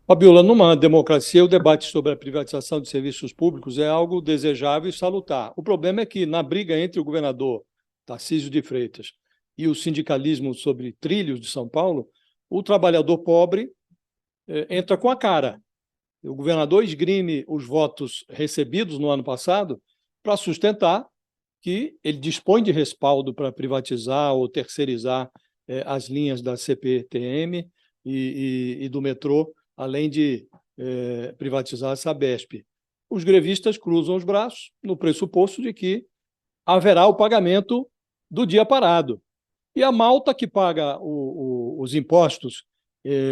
Fabiola, numa democracia, o debate sobre a privatização de serviços públicos é algo desejável e salutar. O problema é que, na briga entre o governador Tarcísio de Freitas e o sindicalismo sobre trilhos de São Paulo, o trabalhador pobre entra com a cara. O governador esgrime os votos recebidos no ano passado para sustentar que ele dispõe de respaldo para privatizar ou terceirizar as linhas da CPTM e do metrô, além de privatizar a Sabesp. Os grevistas cruzam os braços no pressuposto de que haverá o pagamento do dia parado. E a malta que paga os impostos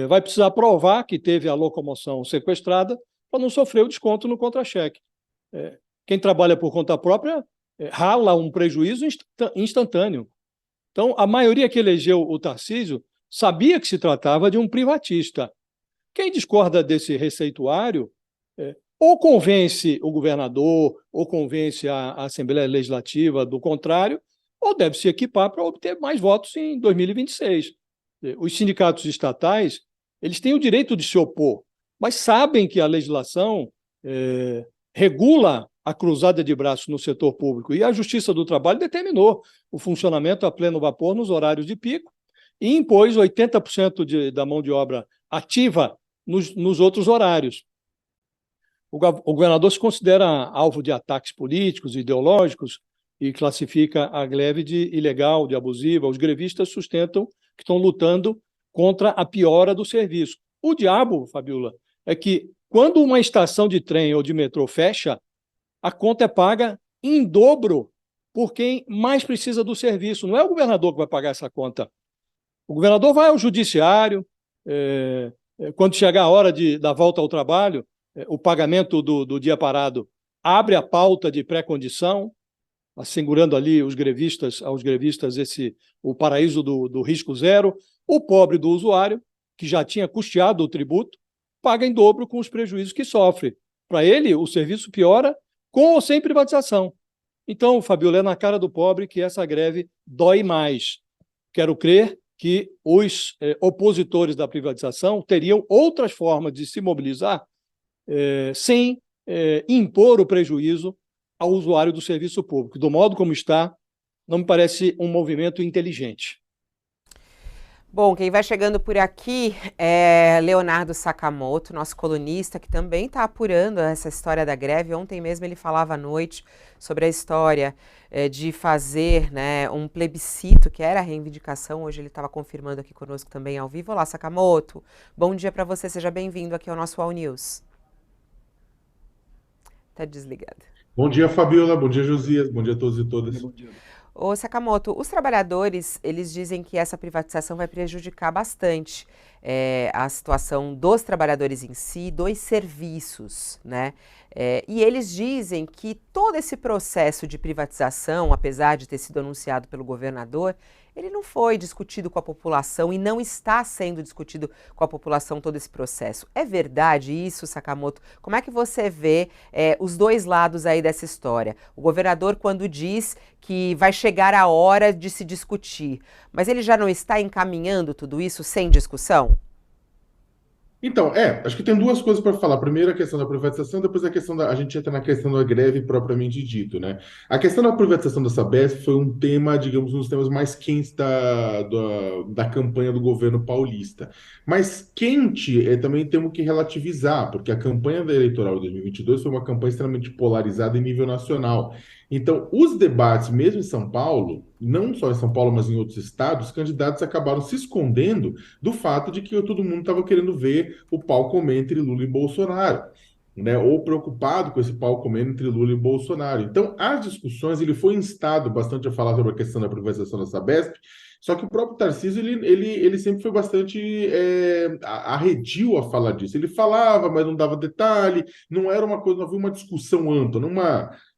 vai precisar provar que teve a locomoção sequestrada para não sofrer o desconto no contra-cheque. Quem trabalha por conta própria rala um prejuízo instantâneo. Então, a maioria que elegeu o Tarcísio sabia que se tratava de um privatista. Quem discorda desse receituário ou convence o governador, ou convence a Assembleia Legislativa do contrário, ou deve se equipar para obter mais votos em 2026. Os sindicatos estatais, eles têm o direito de se opor, mas sabem que a legislação regula a cruzada de braços no setor público, e a Justiça do Trabalho determinou o funcionamento a pleno vapor nos horários de pico e impôs 80% da mão de obra ativa nos outros horários. O governador se considera alvo de ataques políticos e ideológicos e classifica a greve de ilegal, de abusiva. Os grevistas sustentam que estão lutando contra a piora do serviço. O diabo, Fabiola, é que quando uma estação de trem ou de metrô fecha, a conta é paga em dobro por quem mais precisa do serviço. Não é o governador que vai pagar essa conta. O governador vai ao judiciário, quando chegar a hora da volta ao trabalho, o pagamento do dia parado abre a pauta de pré-condição, assegurando ali aos grevistas o paraíso do risco zero. O pobre do usuário, que já tinha custeado o tributo, paga em dobro com os prejuízos que sofre. Para ele, o serviço piora com ou sem privatização. Então, Fabiola, é na cara do pobre que essa greve dói mais. Quero crer que os opositores da privatização teriam outras formas de se mobilizar sem impor o prejuízo ao usuário do serviço público. Do modo como está, não me parece um movimento inteligente. Bom, quem vai chegando por aqui é Leonardo Sakamoto, nosso colunista, que também está apurando essa história da greve. Ontem mesmo ele falava à noite sobre a história de fazer um plebiscito, que era a reivindicação. Hoje ele estava confirmando aqui conosco também ao vivo. Olá, Sakamoto. Bom dia para você, seja bem-vindo aqui ao nosso All News. Está desligado. Bom dia, Fabiola. Bom dia, Josias. Bom dia a todos e todas. Bom dia. Ô, Sakamoto, os trabalhadores, eles dizem que essa privatização vai prejudicar bastante a situação dos trabalhadores em si, dos serviços, né? E eles dizem que todo esse processo de privatização, apesar de ter sido anunciado pelo governador, ele não foi discutido com a população e não está sendo discutido com a população todo esse processo. É verdade isso, Sakamoto? Como é que você vê os dois lados aí dessa história? O governador, quando diz que vai chegar a hora de se discutir, mas ele já não está encaminhando tudo isso sem discussão? Então, acho que tem duas coisas para falar. Primeiro, a questão da privatização, depois a gente entra na questão da greve propriamente dito, né? A questão da privatização da Sabesp foi um tema, digamos, um dos temas mais quentes da campanha do governo paulista. Mas quente também temos que relativizar, porque a campanha eleitoral de 2022 foi uma campanha extremamente polarizada em nível nacional. Então, os debates, mesmo em São Paulo, não só em São Paulo, mas em outros estados, os candidatos acabaram se escondendo do fato de que todo mundo estava querendo ver o pau comer entre Lula e Bolsonaro, né? Ou preocupado com esse pau comer entre Lula e Bolsonaro. Então, as discussões, ele foi instado bastante a falar sobre a questão da privatização da Sabesp, só que o próprio Tarcísio, ele sempre foi bastante arredio a falar disso. Ele falava, mas não dava detalhe, não era uma coisa, não havia uma discussão ampla,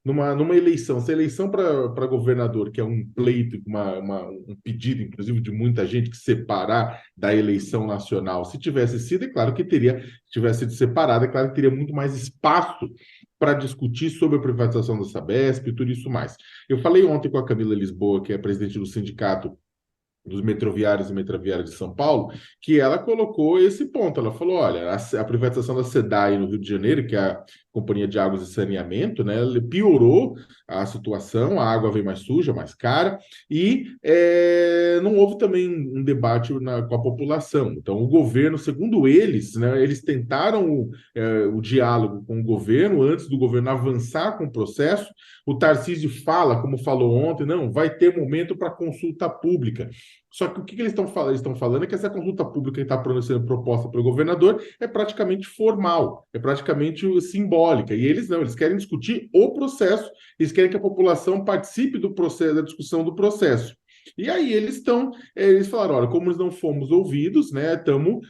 numa eleição. Se a eleição para governador, que é um pleito, um pedido, inclusive, de muita gente que separar da eleição nacional, se tivesse sido, é claro que tivesse sido separada, é claro que teria muito mais espaço para discutir sobre a privatização da Sabesp e tudo isso mais. Eu falei ontem com a Camila Lisboa, que é presidente do sindicato dos metroviários e metroviárias de São Paulo, que ela colocou esse ponto. Ela falou, olha, a privatização da SEDAI no Rio de Janeiro, que é a Companhia de Águas e Saneamento, né, ela piorou a situação, a água veio mais suja, mais cara, e não houve também um debate com a população. Então, o governo, segundo eles, né, eles tentaram o diálogo com o governo antes do governo avançar com o processo. O Tarcísio fala, como falou ontem, não, vai ter momento para consulta pública. Só que o que eles estão falando? Eles estão falando é que essa consulta pública que está sendo proposta pelo governador é praticamente formal, é praticamente simbólica. E eles não, eles querem discutir o processo, eles querem que a população participe do processo, da discussão do processo. E aí eles falaram, olha, como nós não fomos ouvidos, né, estamos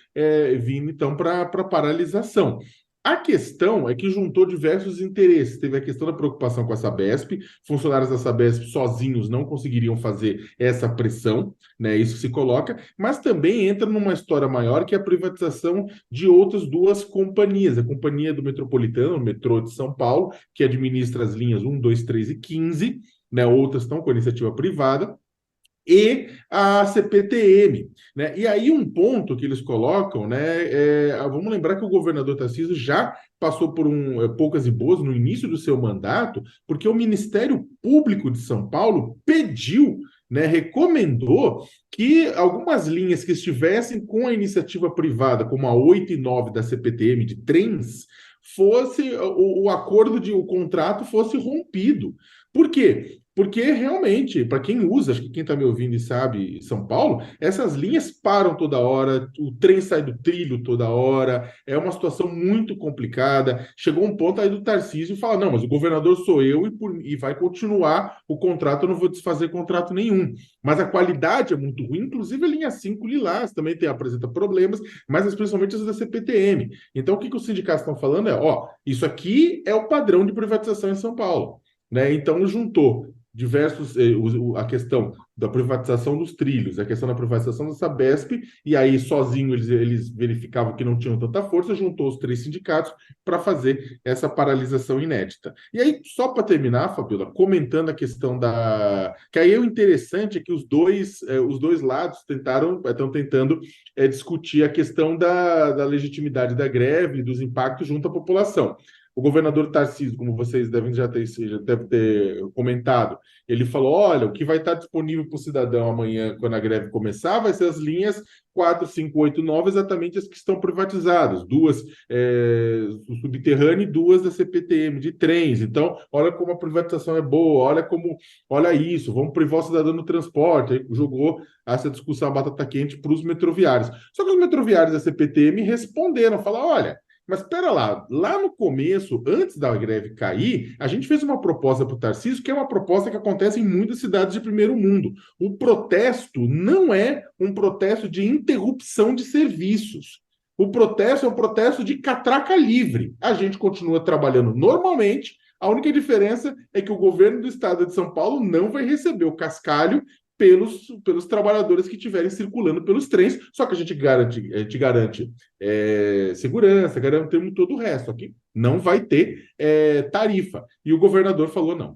vindo então para paralisação. A questão é que juntou diversos interesses. Teve a questão da preocupação com a Sabesp, funcionários da Sabesp sozinhos não conseguiriam fazer essa pressão, né? Isso se coloca, mas também entra numa história maior que é a privatização de outras duas companhias. A Companhia do Metropolitano, o Metrô de São Paulo, que administra as linhas 1, 2, 3 e 15, né? Outras estão com iniciativa privada, e a CPTM, né? E aí um ponto que eles colocam, né? Vamos lembrar que o governador Tarcísio já passou por poucas e boas no início do seu mandato, porque o Ministério Público de São Paulo pediu, né, recomendou que algumas linhas que estivessem com a iniciativa privada, como a 8 e 9 da CPTM de trens, fosse o contrato fosse rompido. Por quê? Porque realmente, para quem usa, acho que quem está me ouvindo e sabe, São Paulo, essas linhas param toda hora, o trem sai do trilho toda hora, é uma situação muito complicada. Chegou um ponto aí do Tarcísio e fala: não, mas o governador sou eu e vai continuar o contrato, eu não vou desfazer contrato nenhum. Mas a qualidade é muito ruim, inclusive a linha 5 Lilás também apresenta problemas, mas principalmente as da CPTM. Então, o que os sindicatos estão falando é: ó, isso aqui é o padrão de privatização em São Paulo. Né? Então, juntou diversos a questão da privatização dos trilhos, a questão da privatização da Sabesp, e aí sozinho eles verificavam que não tinham tanta força, juntou os três sindicatos para fazer essa paralisação inédita. E aí, só para terminar, Fabiola, comentando a questão que aí o interessante é que os dois lados estão tentando discutir a questão da legitimidade da greve e dos impactos junto à população. O governador Tarcísio, como vocês já devem ter comentado, ele falou: olha, o que vai estar disponível para o cidadão amanhã, quando a greve começar, vai ser as linhas 4, 5, 8, 9, exatamente as que estão privatizadas, duas do subterrâneo e duas da CPTM, de trens. Então, olha como a privatização é boa, olha isso, vamos privar o cidadão no transporte. Aí jogou essa discussão, a batata quente, para os metroviários. Só que os metroviários da CPTM responderam, falaram: olha, mas espera lá no começo, antes da greve cair, a gente fez uma proposta para o Tarcísio, que é uma proposta que acontece em muitas cidades de primeiro mundo. O protesto não é um protesto de interrupção de serviços. O protesto é um protesto de catraca livre. A gente continua trabalhando normalmente, a única diferença é que o governo do estado de São Paulo não vai receber o cascalho pelos trabalhadores que estiverem circulando pelos trens, só que a gente garante segurança, garantemos todo o resto. Aqui não vai ter tarifa. E o governador falou: não,